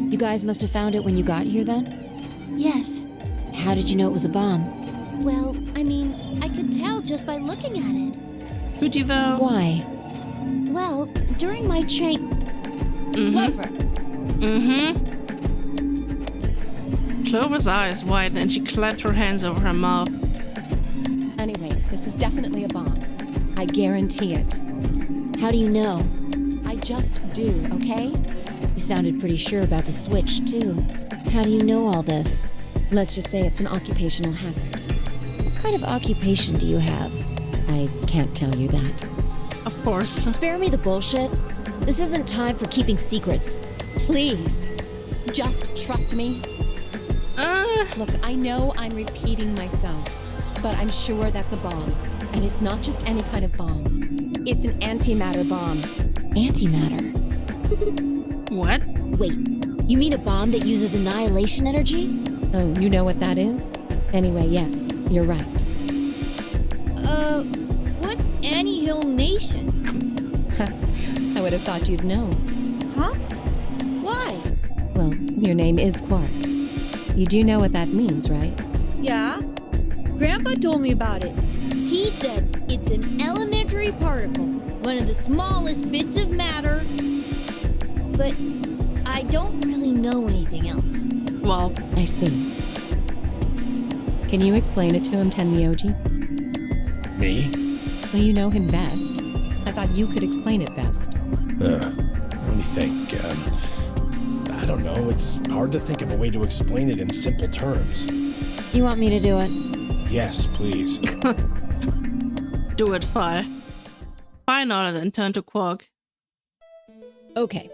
You guys must have found it when you got here then? Yes. How did you know it was a bomb? Well, I mean, I could tell just by looking at it. Could you though? Why? Well, during my Clover. Clover's eyes widened and she clapped her hands over her mouth. Anyway, this is definitely a bomb. I guarantee it. How do you know? I just do, okay? You sounded pretty sure about the switch, too. How do you know all this? Let's just say it's an occupational hazard. What kind of occupation do you have? I can't tell you that. Of course. Spare me the bullshit. This isn't time for keeping secrets. Please, just trust me. Look, I know I'm repeating myself, but I'm sure that's a bomb. And it's not just any kind of bomb. It's an antimatter bomb. Antimatter? What? Wait, you mean a bomb that uses annihilation energy? Oh, you know what that is? Anyway, yes, you're right. What's annihilation? I would have thought you'd know. Huh? Why? Well, your name is Quark. You do know what that means, right? Yeah? Grandpa told me about it. He said it's an elementary particle, one of the smallest bits of matter. But I don't really know anything else. Well, I see. Can you explain it to him, Tenmyoji? Me? Well, you know him best. I thought you could explain it best. Let me think. I don't know. It's hard to think of a way to explain it in simple terms. You want me to do it? Yes, please. do it, Fi. Fi nodded and turned to Quark. Okay.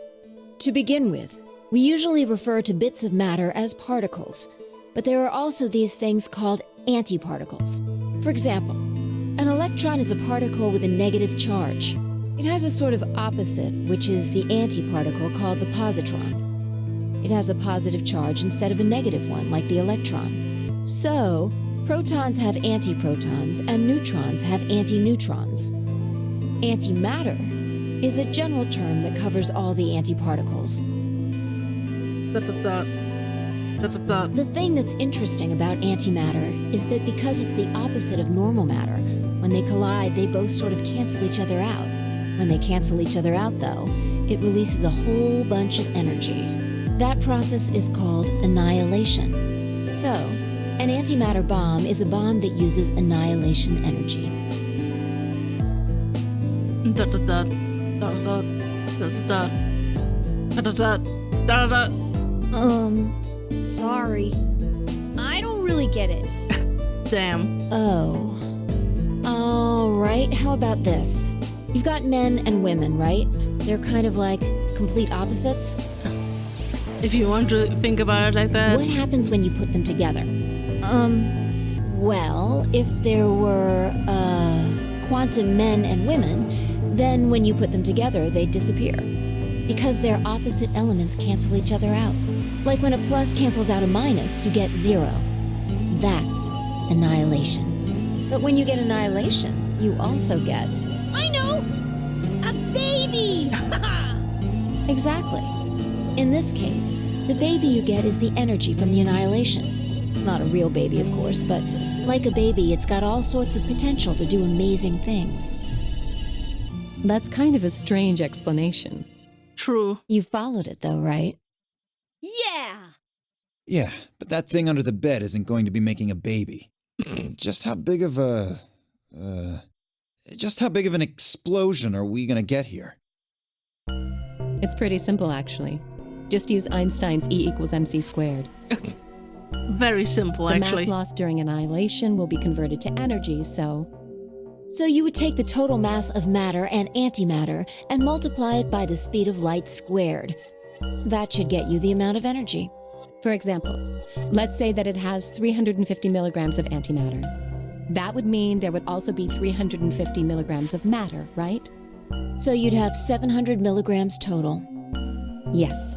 To begin with, we usually refer to bits of matter as particles, but there are also these things called antiparticles. For example, an electron is a particle with a negative charge. It has a sort of opposite, which is the antiparticle called the positron. It has a positive charge instead of a negative one, like the electron. So, protons have antiprotons and neutrons have antineutrons. Antimatter is a general term that covers all the antiparticles. The thing that's interesting about antimatter is that because it's the opposite of normal matter, when they collide, they both sort of cancel each other out. When they cancel each other out, though, it releases a whole bunch of energy. That process is called annihilation. So, an antimatter bomb is a bomb that uses annihilation energy. Sorry. I don't really get it. Damn. Oh. Alright, how about this? You've got men and women, right? They're kind of like complete opposites. If you want to think about it like that. What happens when you put them together? Well, if there were, quantum men and women, then when you put them together, they'd disappear. Because their opposite elements cancel each other out. Like when a plus cancels out a minus, you get 0. That's annihilation. But when you get annihilation, you also get... I know! A baby! Exactly. In this case, the baby you get is the energy from the annihilation. It's not a real baby, of course, but like a baby, it's got all sorts of potential to do amazing things. That's kind of a strange explanation. True. You followed it, though, right? Yeah! Yeah, but that thing under the bed isn't going to be making a baby. Just how big of an explosion are we gonna get here? It's pretty simple, actually. Just use Einstein's E = mc squared. Very simple, The actually. mass lost during annihilation will be converted to energy, so... So you would take the total mass of matter and antimatter and multiply it by the speed of light squared. That should get you the amount of energy. For example, let's say that it has 350 milligrams of antimatter. That would mean there would also be 350 milligrams of matter, right? So you'd have 700 milligrams total. Yes.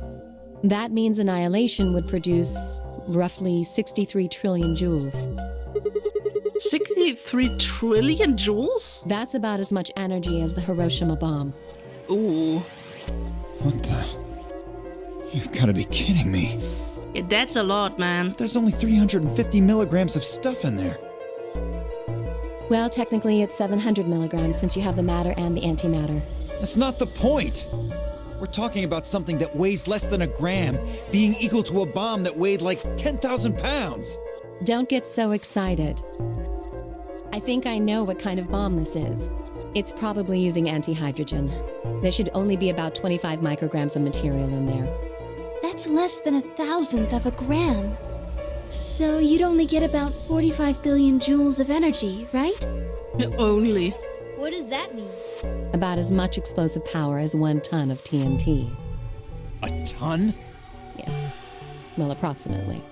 That means annihilation would produce roughly 63 trillion joules. 63 trillion joules? That's about as much energy as the Hiroshima bomb. Ooh. What the? You've got to be kidding me. Yeah, that's a lot, man. There's only 350 milligrams of stuff in there. Well, technically it's 700 milligrams since you have the matter and the antimatter. That's not the point. We're talking about something that weighs less than a gram being equal to a bomb that weighed like 10,000 pounds. Don't get so excited. I think I know what kind of bomb this is. It's probably using antihydrogen. There should only be about 25 micrograms of material in there. That's less than 1,000th of a gram. So you'd only get about 45 billion joules of energy, right? Only. What does that mean? About as much explosive power as 1 ton of TNT. A ton? Yes. Well, approximately.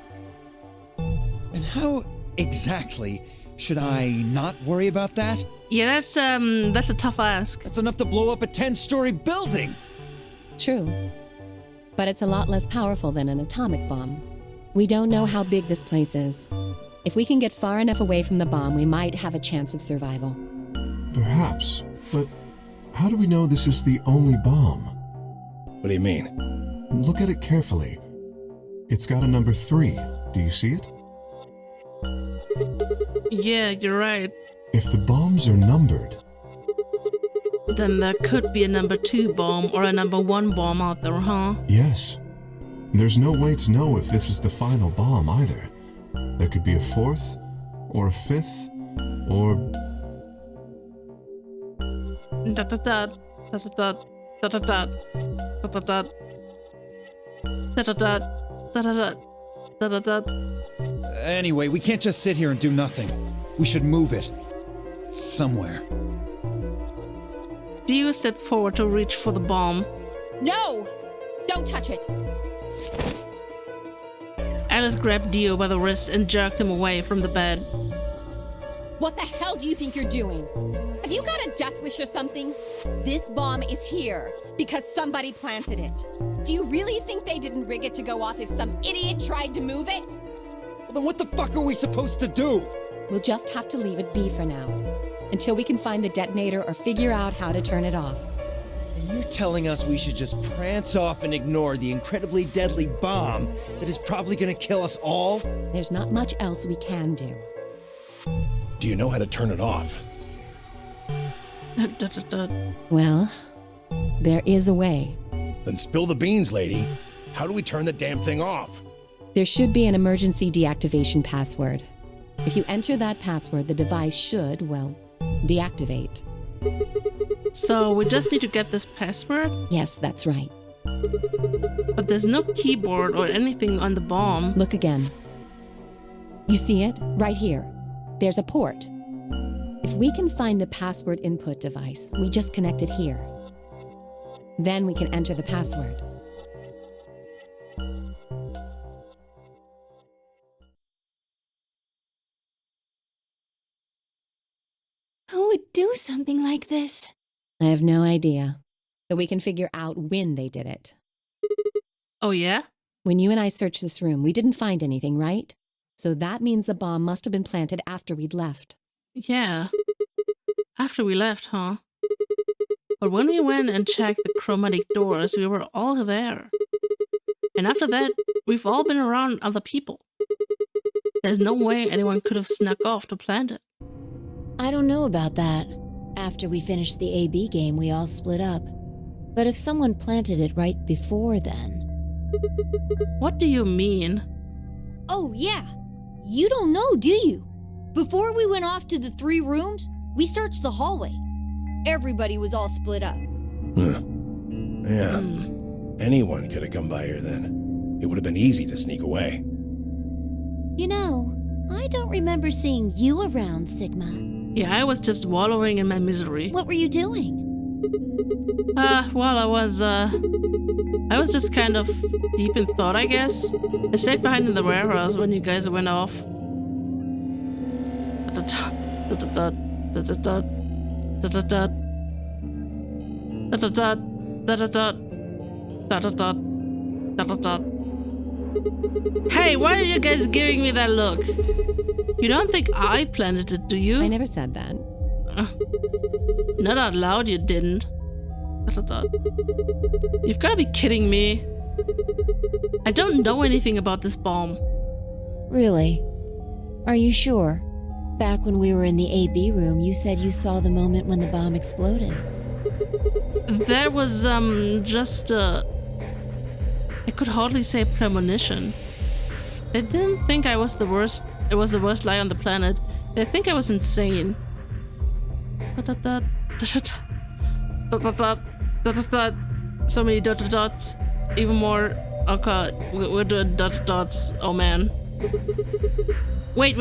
And how exactly should I not worry about that? Yeah, that's a tough ask. That's enough to blow up a 10-story building! True. But it's a lot less powerful than an atomic bomb. We don't know how big this place is. If we can get far enough away from the bomb, we might have a chance of survival. Perhaps, but how do we know this is the only bomb? What do you mean? Look at it carefully. It's got a number 3. Do you see it? Yeah, you're right. If the bombs are numbered, Then there could be a number 2 bomb or a number 1 bomb out there, huh? yes. There's no way to know if this is the final bomb either. There could be a 4th, or a 5th, or... Dot dot dot dot dot dot dot dot dot dot dot dot dot dot dot dot. Anyway, we can't just sit here and do nothing. We should move it. Somewhere. Dio stepped forward to reach for the bomb. No! Don't touch it! Alice grabbed Dio by the wrist and jerked him away from the bed. What the hell do you think you're doing? Have you got a death wish or something? This bomb is here because somebody planted it. Do you really think they didn't rig it to go off if some idiot tried to move it? Well, then what the fuck are we supposed to do? We'll just have to leave it be for now, until we can find the detonator or figure out how to turn it off. And you're telling us we should just prance off and ignore the incredibly deadly bomb that is probably gonna kill us all? There's not much else we can do. Do you know how to turn it off? Dot dot dot. Well, there is a way. Then spill the beans, lady. How do we turn the damn thing off? There should be an emergency deactivation password. If you enter that password, the device should, well, deactivate. So we just need to get this password? Yes, that's right. But there's no keyboard or anything on the bomb. Look again. You see it? Right here. There's a port. If we can find the password input device, we just connect it here. Then we can enter the password. Who would do something like this? I have no idea, but we can figure out when they did it. Oh yeah? When you and I searched this room, we didn't find anything, right? So that means the bomb must have been planted after we'd left. Yeah. After we left, huh? But when we went and checked the chromatic doors, we were all there. And after that, we've all been around other people. There's no way anyone could have snuck off to plant it. I don't know about that. After we finished the AB game, we all split up. But if someone planted it right before then... What do you mean? Oh, yeah. You don't know, do you? Before we went off to the 3 rooms, we searched the hallway. Everybody was all split up. Yeah. Anyone could have come by here then. It would have been easy to sneak away. You know, I don't remember seeing you around, Sigma. Yeah, I was just wallowing in my misery. What were you doing? Well, I was just kind of deep in thought, I guess. I stayed behind in the warehouse when you guys went off. Hey, why are you guys giving me that look? You don't think I planted it, do you? I never said that. Not out loud, you didn't. You've got to be kidding me. I don't know anything about this bomb. Really? Are you sure? Back when we were in the AB room, you said you saw the moment when the bomb exploded. That was, just, I could hardly say premonition. They didn't think I was the worst. It was the worst lie on the planet. They think I was insane. So many dot dots. Even more. Oh god, we're doing dot dots. Oh man. Wait.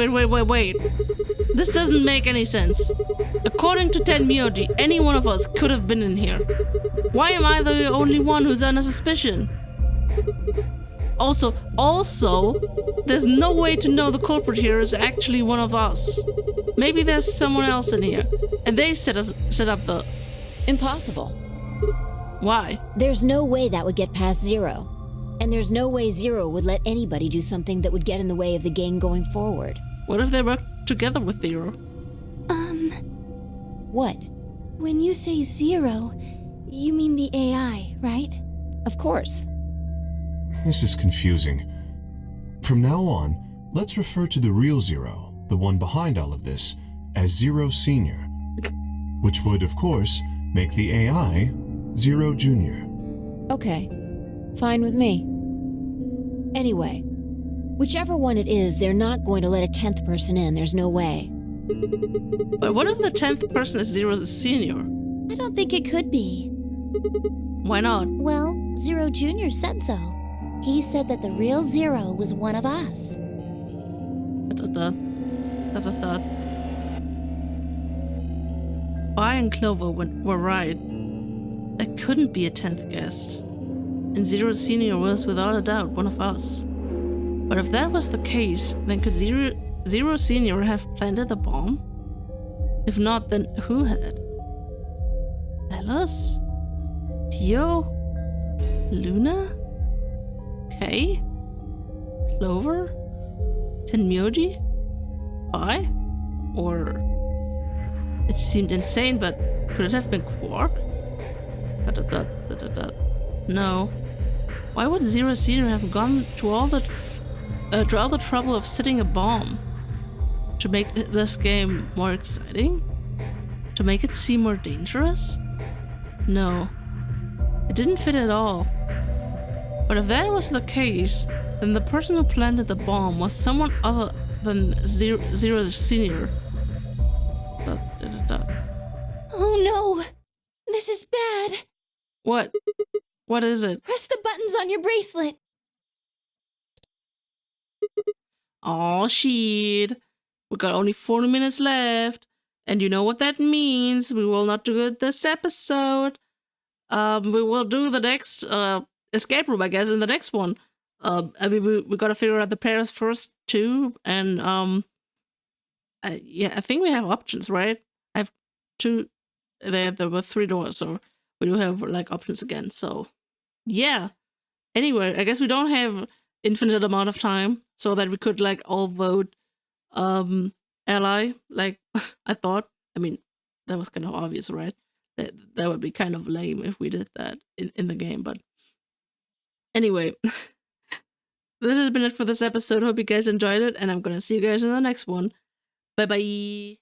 This doesn't make any sense. According to Ted Myoji, any one of us could have been in here. Why am I the only one who's under suspicion? Also, there's no way to know the culprit here is actually one of us. Maybe there's someone else in here, and they set up the... Impossible. Why? There's no way that would get past Zero. And there's no way Zero would let anybody do something that would get in the way of the gang going forward. What if they work together with Zero? What? When you say Zero, you mean the AI, right? Of course. This is confusing. From now on, let's refer to the real Zero the one behind all of this, as Zero Senior, which would, of course, make the AI Zero Junior. Okay, fine with me. Anyway, whichever one it is, they're not going to let a 10th person in. There's no way. But what if the 10th person is Zero's senior? I don't think it could be. Why not? Well, Zero Jr. said so. He said that the real Zero was one of us. Vi and Clover were right. There couldn't be a 10th guest. And Zero Senior was without a doubt one of us. But if that was the case, then could Zero Senior have planted the bomb? If not, then who had? Alice? Tio? Luna? Kay? Clover? Tenmyoji? Vi? Or... It seemed insane, but could it have been Quark? No. Why would Zero Senior have gone to all the trouble of setting a bomb? To make this game more exciting? To make it seem more dangerous? No. It didn't fit at all. But if that was the case, then the person who planted the bomb was someone other than Zero Senior. Oh no! This is bad! What? What is it? Press the buttons on your bracelet! Oh shit. We got only 40 minutes left. And you know what that means. We will not do it this episode. We will do the next escape room, I guess, in the next one. I mean, we gotta figure out the pairs first too, and yeah, I think we have options, right? I have two. There were 3 doors, so we do have like options again. So yeah. Anyway, I guess we don't have infinite amount of time, so that we could like all vote ally. Like I thought. I mean, that was kind of obvious, right? That would be kind of lame if we did that in the game, but anyway. This has been it for this episode. Hope you guys enjoyed it, and I'm gonna see you guys in the next one. Bye bye.